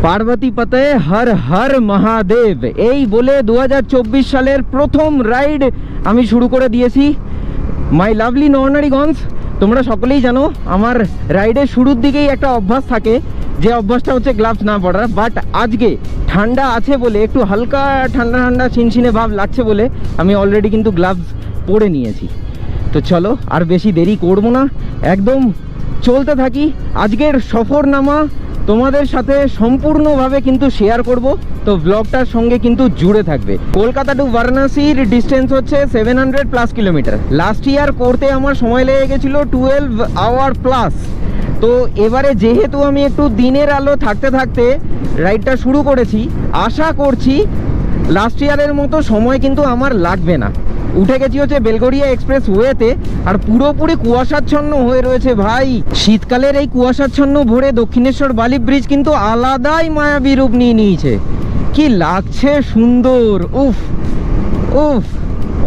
পার্বতী পতে হর হর মহাদেব এই বলে 2024 সালের প্রথম রাইড আমি শুরু করে দিয়েছি। মাই লাভলি নরনারীগঞ্জ, তোমরা সকলেই জানো আমার রাইডের শুরুর দিকেই একটা অভ্যাস থাকে, যে অভ্যাসটা হচ্ছে গ্লাভস না পরার। বাট আজকে ঠান্ডা আছে বলে, একটু হালকা ঠান্ডা ঠান্ডা ছিনছিনে ভাব লাগছে বলে আমি অলরেডি কিন্তু গ্লাভস পরে নিয়েছি। তো চলো আর বেশি দেরি করবো না, একদম চলতে থাকি। আজকের সফরনামা তোমাদের সাথে সম্পূর্ণভাবে কিন্তু শেয়ার করব, তো ব্লগটার সঙ্গে কিন্তু জুড়ে থাকবে। কলকাতা টু বারাণসীর ডিস্টেন্স হচ্ছে 700+ কিলোমিটার। লাস্ট ইয়ার করতে আমার সময় লেগে গেছিলো 12 আওয়ার প্লাস। তো এবারে যেহেতু আমি একটু দিনের আলো থাকতে থাকতে রাইডটা শুরু করেছি, আশা করছি লাস্ট ইয়ারের মতো সময় কিন্তু আমার লাগবে না। উঠে গেছি হচ্ছে বেলগড়িয়া এক্সপ্রেস ওয়েতে, আর পুরোপুরি কুয়াশাচ্ছন্ন হয়ে রয়েছে ভাই। শীতকালের এই কুয়াশাচ্ছন্ন ভোরে দক্ষিণেশ্বর বালি ব্রিজ কিন্তু আলাদাই মায়াবী রূপ নিয়ে নিয়েছে। কি লাগছে সুন্দর, উফ উফ,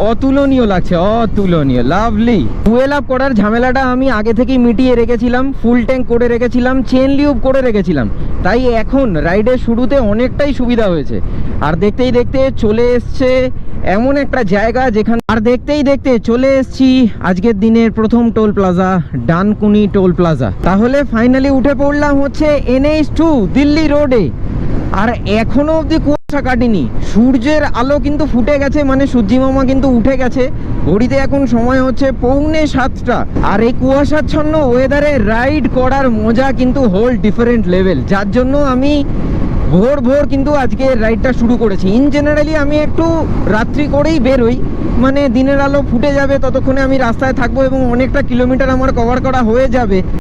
অতুলনীয় লাগছে, অতুলনীয়, লাভলি। ফুয়েল আপ করার ঝামেলাটা আমি আগে থেকেই মিটিয়ে রেখেছিলাম, ফুল ট্যাঙ্ক করে রেখেছিলাম, চেন লিউব করে রেখেছিলাম, তাই এখন রাইডের শুরুতে অনেকটাই সুবিধা হয়েছে। আর দেখতেই দেখতে চলে এসছে এমন একটা জায়গা যেখানে, আর দেখতেই দেখতে চলে এসছি আজকের দিনের প্রথম toll plaza, Dankuni toll plaza. তাহলে ফাইনালি উঠে পড়লাম হচ্ছে NH2 দিল্লি রোডে। আর এখনো অবধি কুয়াশা কাটেনি, সূর্যের আলো কিন্তু ফুটে গেছে, মানে সূর্যি মামা কিন্তু উঠে গেছে। ঘড়িতে এখন সময় হচ্ছে 6:45। আর এই কুয়াশাচ্ছন্ন ওয়েদারে রাইড করার মজা কিন্তু হোল ডিফারেন্ট লেভেল, যার জন্য আমি ভোর ভোর কিন্তু আজকে রাইডটা শুরু করেছি। ইন জেনারেলি আমি একটু রাত্রি করেই বেরোই, মানে দিনের আলো ফুটে যাবে ততক্ষণে আমি রাস্তায় থাকবো এবং অনেকটা কিলোমিটার আমার কভার করা হয়ে যাবে।